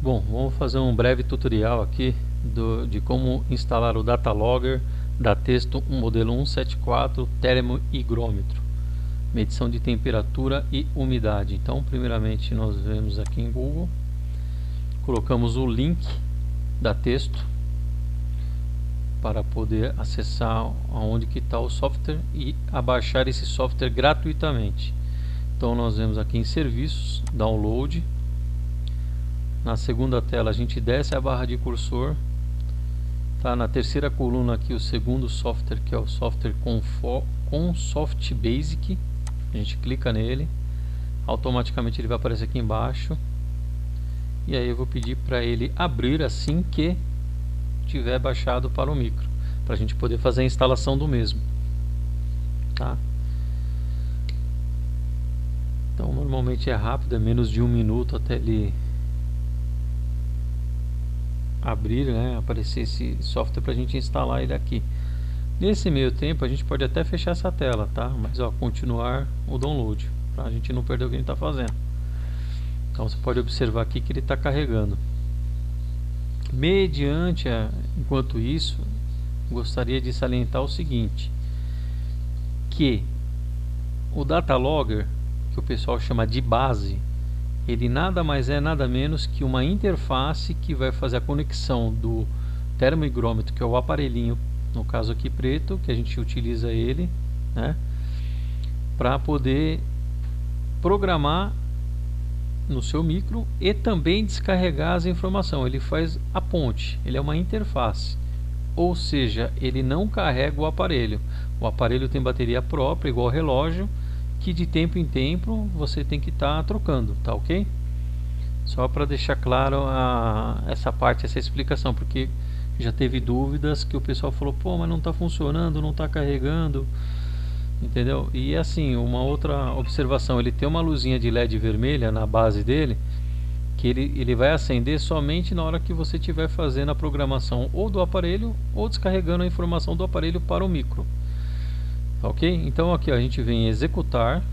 Bom, vamos fazer um breve tutorial aqui de como instalar o Datalogger da Testo modelo 174 termohigrômetro, medição de temperatura e umidade. Então, primeiramente nós vemos aqui em Google, colocamos o link da Testo para poder acessar aonde que está o software e abaixar esse software gratuitamente. Então nós vemos aqui em serviços, download. Na segunda tela a gente desce a barra de cursor, tá? Na terceira coluna aqui o segundo software, que é o software Consoft Basic. A gente clica nele, automaticamente ele vai aparecer aqui embaixo. E aí eu vou pedir para ele abrir assim que tiver baixado para o micro, para a gente poder fazer a instalação do mesmo, tá? Então normalmente é rápido, é menos de 1 minuto até ele abrir, né, aparecer esse software para a gente instalar ele aqui. Nesse meio tempo a gente pode até fechar essa tela, tá? Mas ó, continuar o download, para a gente não perder o que a gente está fazendo. Então você pode observar aqui que ele está carregando. Enquanto isso, gostaria de salientar o seguinte, que o Datalogger, que o pessoal chama de base, ele nada mais é nada menos que uma interface que vai fazer a conexão do termohigrômetro, que é o aparelhinho, no caso aqui preto, que a gente utiliza ele, né, para poder programar no seu micro e também descarregar as informações. Ele faz a ponte, ele é uma interface, ou seja, ele não carrega o aparelho. O aparelho tem bateria própria, igual ao relógio, que de tempo em tempo você tem que estar trocando, tá ok? Só para deixar claro essa parte, essa explicação, porque já teve dúvidas que o pessoal falou, pô, mas não está funcionando, não está carregando, entendeu? E assim, uma outra observação, ele tem uma luzinha de LED vermelha na base dele, que ele vai acender somente na hora que você estiver fazendo a programação ou do aparelho ou descarregando a informação do aparelho para o micro. Ok? Então aqui ó, a gente vem em executar,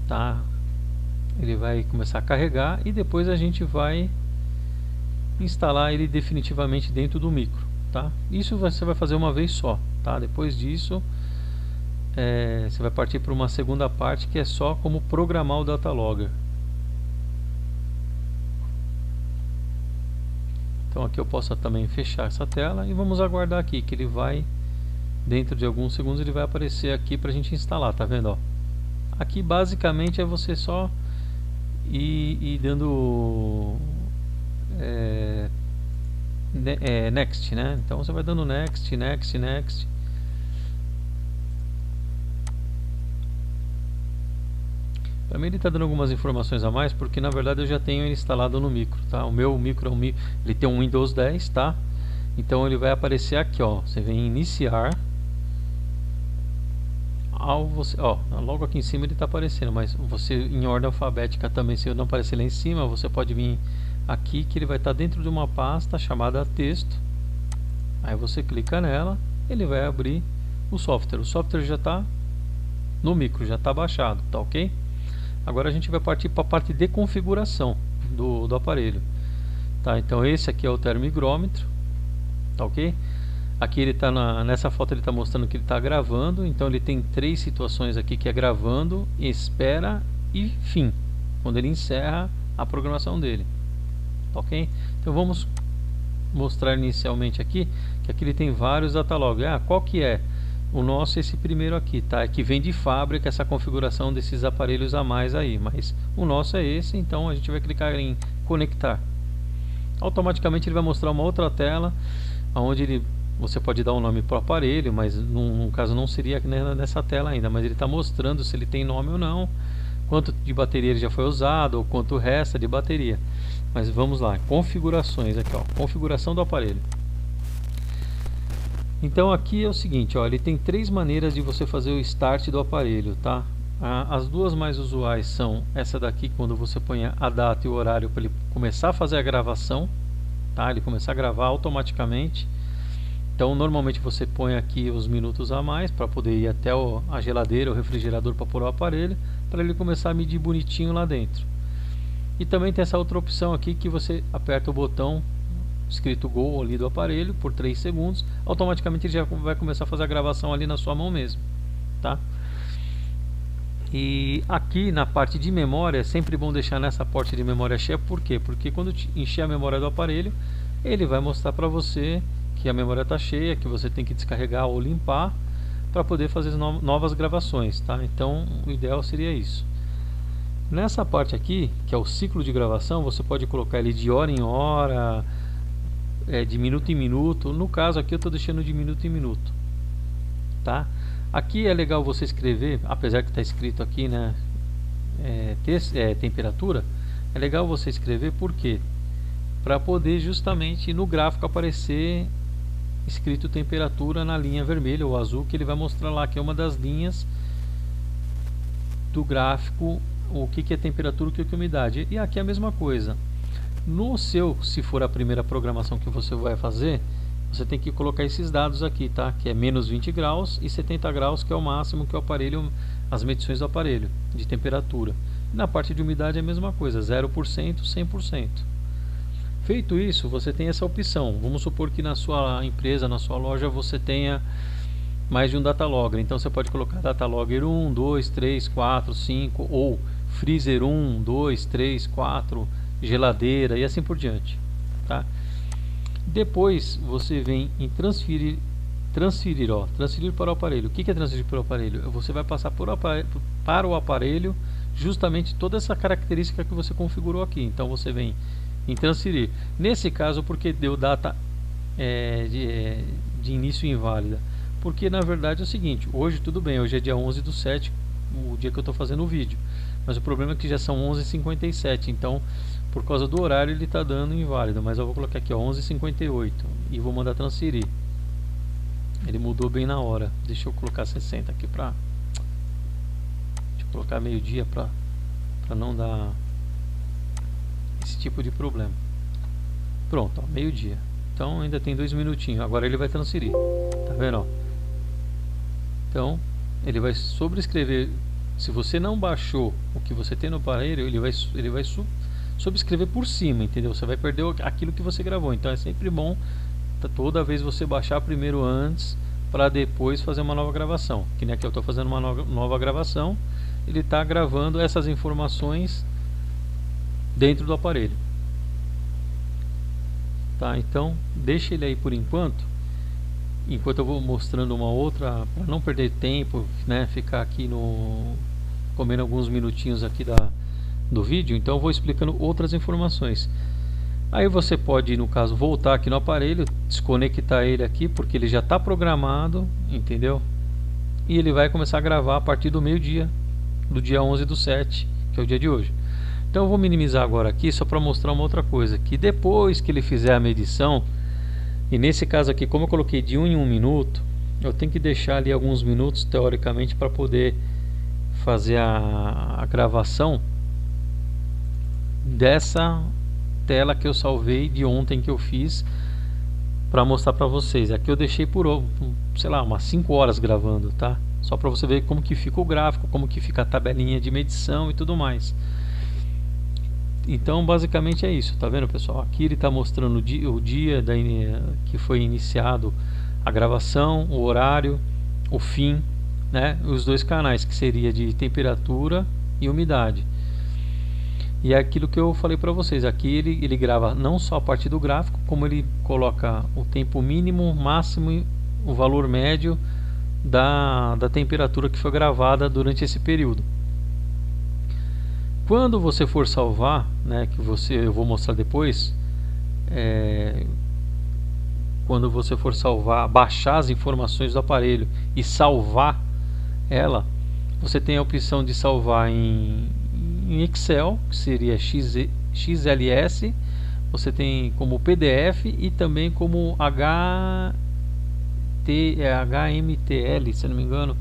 tá? Ele vai começar a carregar e depois a gente vai instalar ele definitivamente dentro do micro, tá? Isso você vai fazer uma vez só, tá? Depois disso você vai partir para uma segunda parte, que é só como programar o Datalogger. Então aqui eu posso também fechar essa tela e vamos aguardar aqui que ele vai, dentro de alguns segundos ele vai aparecer aqui para a gente instalar, tá vendo, ó? Aqui basicamente é você só ir dando next, né? Então você vai dando next, next, next. Para mim ele está dando algumas informações a mais, porque na verdade eu já tenho ele instalado no micro, tá? O meu micro ele tem um Windows 10, tá? Então ele vai aparecer aqui, ó. Você vem em iniciar. Logo aqui em cima ele está aparecendo, mas você em ordem alfabética também, se eu não aparecer lá em cima, você pode vir aqui que ele vai estar dentro de uma pasta chamada texto. Aí você clica nela, ele vai abrir o software. O software já está no micro, já está baixado, tá ok? Agora a gente vai partir para a parte de configuração do aparelho, tá? Então esse aqui é o termohigrômetro, tá ok? Aqui ele está nessa foto ele está mostrando que ele está gravando, então ele tem 3 situações aqui, que é gravando, espera e fim, quando ele encerra a programação dele, tá ok? Então vamos mostrar inicialmente aqui, que aqui ele tem vários Datalogger. Qual que é? O nosso é esse primeiro aqui, tá? É que vem de fábrica essa configuração desses aparelhos a mais aí, mas o nosso é esse, então a gente vai clicar em conectar. Automaticamente ele vai mostrar uma outra tela, onde você pode dar um nome para o aparelho, mas no caso não seria nessa tela ainda, mas ele está mostrando se ele tem nome ou não, quanto de bateria ele já foi usado, ou quanto resta de bateria. Mas vamos lá, configurações aqui, ó, configuração do aparelho. Então aqui é o seguinte, ó, ele tem 3 maneiras de você fazer o start do aparelho, tá? As duas mais usuais são essa daqui, quando você põe a data e o horário para ele começar a fazer a gravação, tá? Ele começar a gravar automaticamente. Então normalmente você põe aqui os minutos a mais para poder ir até a geladeira, o refrigerador, para pôr o aparelho, para ele começar a medir bonitinho lá dentro. E também tem essa outra opção aqui que você aperta o botão escrito Go ali do aparelho por 3 segundos, automaticamente ele já vai começar a fazer a gravação ali na sua mão mesmo, tá? E aqui na parte de memória é sempre bom deixar nessa parte de memória cheia. Por quê? Porque quando encher a memória do aparelho, ele vai mostrar para você que a memória está cheia, que você tem que descarregar ou limpar para poder fazer novas gravações, tá? Então o ideal seria isso. Nessa parte aqui, que é o ciclo de gravação, você pode colocar ele de hora em hora, de minuto em minuto. No caso aqui eu estou deixando de minuto em minuto, tá? Aqui é legal você escrever, apesar que está escrito aqui, né, temperatura, é legal você escrever, por quê? Para poder justamente no gráfico aparecer escrito temperatura na linha vermelha ou azul, que ele vai mostrar lá que é uma das linhas do gráfico, o que é temperatura e o que é umidade. E aqui é a mesma coisa. No seu, se for a primeira programação que você vai fazer, você tem que colocar esses dados aqui, tá? Que é menos 20 graus e 70 graus, que é o máximo que o aparelho, as medições do aparelho de temperatura. Na parte de umidade é a mesma coisa, 0%, 100%. Feito isso, você tem essa opção. Vamos supor que na sua empresa, na sua loja, você tenha mais de um datalogger. Então você pode colocar datalogger 1, 2, 3, 4, 5 ou freezer 1, 2, 3, 4, geladeira e assim por diante, tá? Depois você vem em transferir para o aparelho. O que é transferir para o aparelho? Você vai passar para o aparelho justamente toda essa característica que você configurou aqui. Então você vem em transferir. Nesse caso, porque deu data de início inválida? Porque na verdade é o seguinte, hoje tudo bem, hoje é dia 11/7, o dia que eu estou fazendo o vídeo. Mas o problema é que já são 11h57, então por causa do horário ele está dando inválido. Mas eu vou colocar aqui 11h58 e vou mandar transferir. Ele mudou bem na hora. Deixa eu colocar 60 aqui para... Deixa eu colocar meio-dia para não dar esse tipo de problema. Pronto, meio-dia. Então ainda tem 2 minutinhos. Agora ele vai transferir. Tá vendo? Ó? Então ele vai sobrescrever. Se você não baixou o que você tem no aparelho, ele vai subscrever por cima, entendeu? Você vai perder aquilo que você gravou. Então é sempre bom toda vez você baixar primeiro antes, para depois fazer uma nova gravação. Que nem aqui eu estou fazendo uma nova gravação, ele está gravando essas informações dentro do aparelho, tá? Então deixa ele aí por enquanto eu vou mostrando uma outra, para não perder tempo, né? Ficar aqui comendo alguns minutinhos aqui do vídeo. Então eu vou explicando outras informações. Aí você pode, no caso, voltar aqui no aparelho, desconectar ele aqui, porque ele já está programado, entendeu? E ele vai começar a gravar a partir do meio-dia do dia 11/7, que é o dia de hoje. Então eu vou minimizar agora aqui só para mostrar uma outra coisa, que depois que ele fizer a medição, e nesse caso aqui, como eu coloquei de 1 em 1 minuto, eu tenho que deixar ali alguns minutos teoricamente para poder fazer a gravação dessa tela que eu salvei de ontem, que eu fiz para mostrar para vocês. Aqui eu deixei por, sei lá, umas 5 horas gravando, tá? Só para você ver como que fica o gráfico, como que fica a tabelinha de medição e tudo mais. Então basicamente é isso, tá vendo, pessoal? Aqui ele está mostrando o dia que foi iniciado a gravação, o horário, o fim, né? Os 2 canais, que seria de temperatura e umidade. E é aquilo que eu falei para vocês, aqui ele grava não só a parte do gráfico, como ele coloca o tempo mínimo, máximo e o valor médio da temperatura que foi gravada durante esse período. Quando você for salvar, né, eu vou mostrar depois, quando você for salvar, baixar as informações do aparelho e salvar ela, você tem a opção de salvar em Excel, que seria XLS, você tem como PDF e também como HMTL, se não me engano.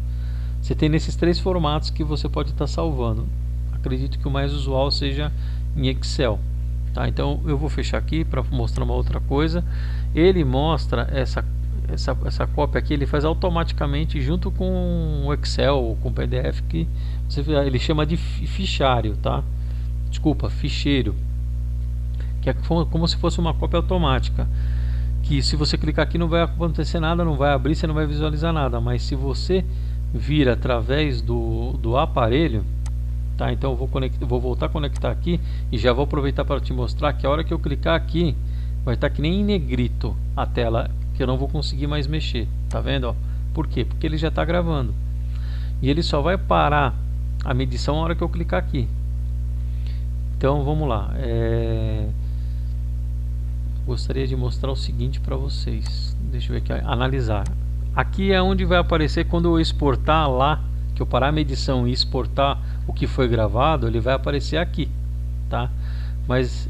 Você tem nesses 3 formatos que você pode estar salvando. Acredito que o mais usual seja em Excel, tá? Então eu vou fechar aqui para mostrar uma outra coisa. Ele mostra essa cópia aqui, ele faz automaticamente junto com o Excel ou com o PDF, que ele chama de fichário, tá? desculpa, ficheiro, que é como se fosse uma cópia automática, que se você clicar aqui não vai acontecer nada, não vai abrir, você não vai visualizar nada, mas se você vir através do aparelho, tá? Então eu vou voltar a conectar aqui e já vou aproveitar para te mostrar que a hora que eu clicar aqui vai estar que nem em negrito a tela, que eu não vou conseguir mais mexer, tá vendo? Ó? Por quê? Porque ele já está gravando e ele só vai parar a medição na hora que eu clicar aqui. Então vamos lá, gostaria de mostrar o seguinte para vocês. Deixa eu ver aqui, analisar. Aqui é onde vai aparecer quando eu exportar lá, que eu parar a medição e exportar o que foi gravado, ele vai aparecer aqui, tá? Mas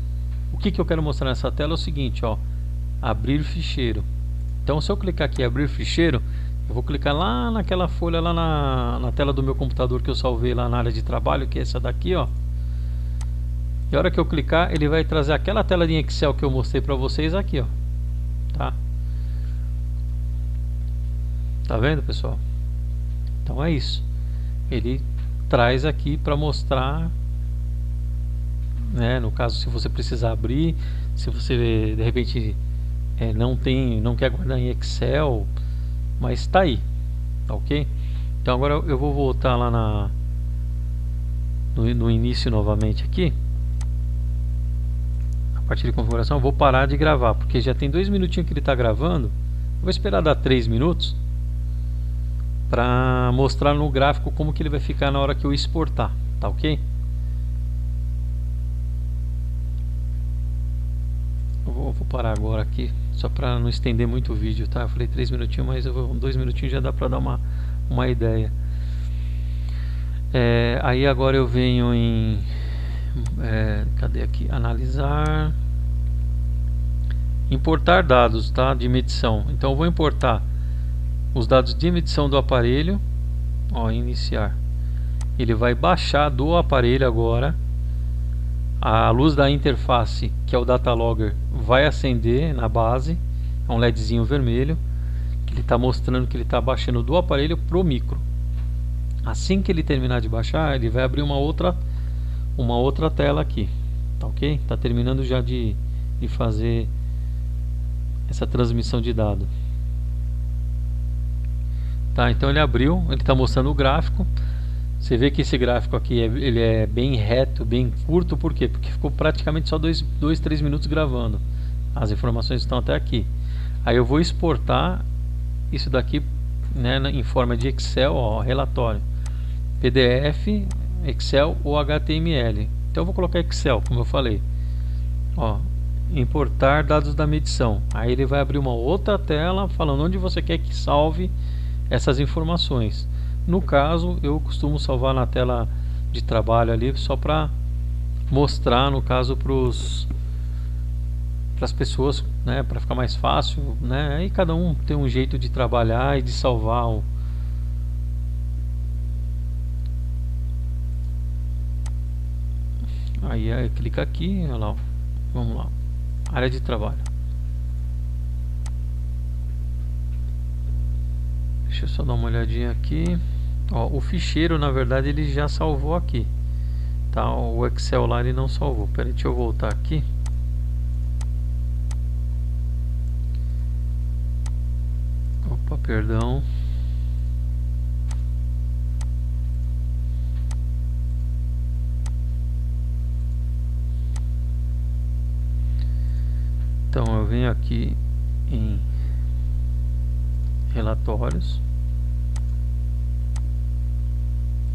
o que eu quero mostrar nessa tela é o seguinte, ó, abrir ficheiro. Então se eu clicar aqui em abrir ficheiro, eu vou clicar lá naquela folha lá na tela do meu computador que eu salvei lá na área de trabalho, que é essa daqui, ó. E a hora que eu clicar, ele vai trazer aquela tela de Excel que eu mostrei para vocês aqui, ó. Tá? Tá vendo, pessoal? Então é isso. Ele traz aqui para mostrar, né, no caso, se você precisar abrir, se você de repente não quer guardar em Excel, mas está aí, tá ok? Então agora eu vou voltar lá no início novamente aqui. A partir de configuração eu vou parar de gravar, porque já tem 2 minutinhos que ele está gravando. Eu vou esperar dar 3 minutos para mostrar no gráfico como que ele vai ficar na hora que eu exportar, tá ok? Eu vou parar agora aqui, só para não estender muito o vídeo, tá? Eu falei 3 minutinhos, mas 2 minutinhos já dá para dar uma ideia. Aí agora eu venho em... cadê aqui? Analisar... Importar dados, tá? De medição. Então eu vou importar os dados de medição do aparelho. Ó, iniciar. Ele vai baixar do aparelho agora. A luz da interface, que é o data logger, vai acender na base. É um LEDzinho vermelho que ele está mostrando que ele está baixando do aparelho pro micro. Assim que ele terminar de baixar, ele vai abrir uma outra tela aqui, tá ok? Está terminando já de fazer essa transmissão de dados. Tá, então ele abriu, ele está mostrando o gráfico. Você vê que esse gráfico aqui ele é bem reto, bem curto. Por quê? Porque ficou praticamente só 3 minutos gravando. As informações estão até aqui. Aí eu vou exportar isso daqui, né, em forma de Excel, ó, relatório, PDF, Excel ou HTML. Então eu vou colocar Excel, como eu falei. Ó, importar dados da medição. Aí ele vai abrir uma outra tela falando onde você quer que salve essas informações. No caso, eu costumo salvar na tela de trabalho ali, só para mostrar, no caso, para as pessoas, né, para ficar mais fácil, né? Aí cada um tem um jeito de trabalhar e de salvar Aí clica aqui, olha lá, vamos lá, área de trabalho. Deixa eu só dar uma olhadinha aqui. Ó, o ficheiro, na verdade, ele já salvou aqui, tá? O Excel lá ele não salvou. Pera aí, deixa eu voltar aqui. Opa, perdão. Então eu venho aqui em relatórios,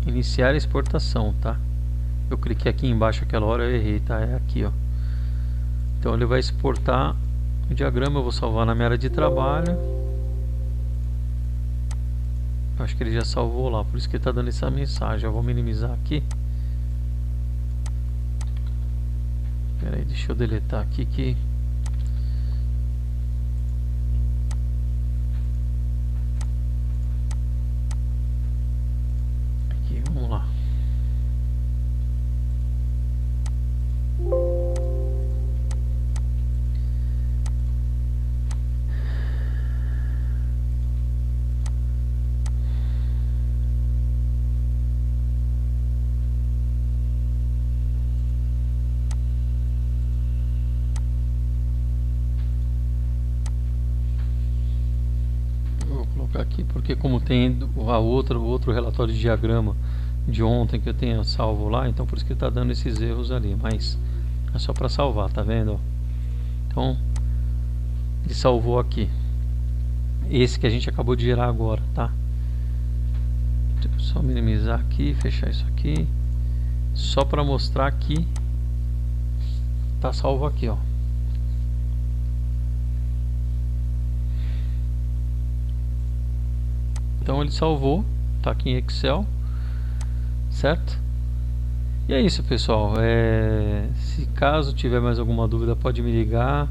iniciar a exportação, tá? Eu cliquei aqui embaixo aquela hora, eu errei, tá? É aqui, ó. Então ele vai exportar o diagrama, eu vou salvar na minha área de trabalho. Eu acho que ele já salvou lá, por isso que ele está dando essa mensagem. Eu vou minimizar aqui. Espera aí, deixa eu deletar aqui que... Aqui, vamos lá. colocar aqui porque como tem o outro relatório de diagrama de ontem que eu tenho salvo lá, então por isso que está dando esses erros ali, mas é só para salvar, tá vendo? Então ele salvou aqui esse que a gente acabou de gerar agora, tá? Só minimizar aqui, fechar isso aqui, só para mostrar que tá salvo aqui, ó. Então ele salvou, tá aqui em Excel, certo? E é isso, pessoal. Se caso tiver mais alguma dúvida, pode me ligar,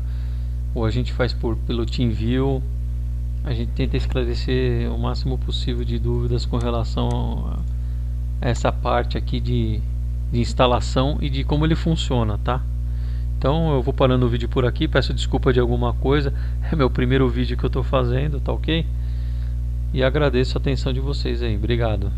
ou a gente faz pelo TeamViewer. A gente tenta esclarecer o máximo possível de dúvidas com relação a essa parte aqui de instalação e de como ele funciona, tá? Então eu vou parando o vídeo por aqui, peço desculpa de alguma coisa, é meu primeiro vídeo que eu estou fazendo, tá ok? E agradeço a atenção de vocês aí, obrigado.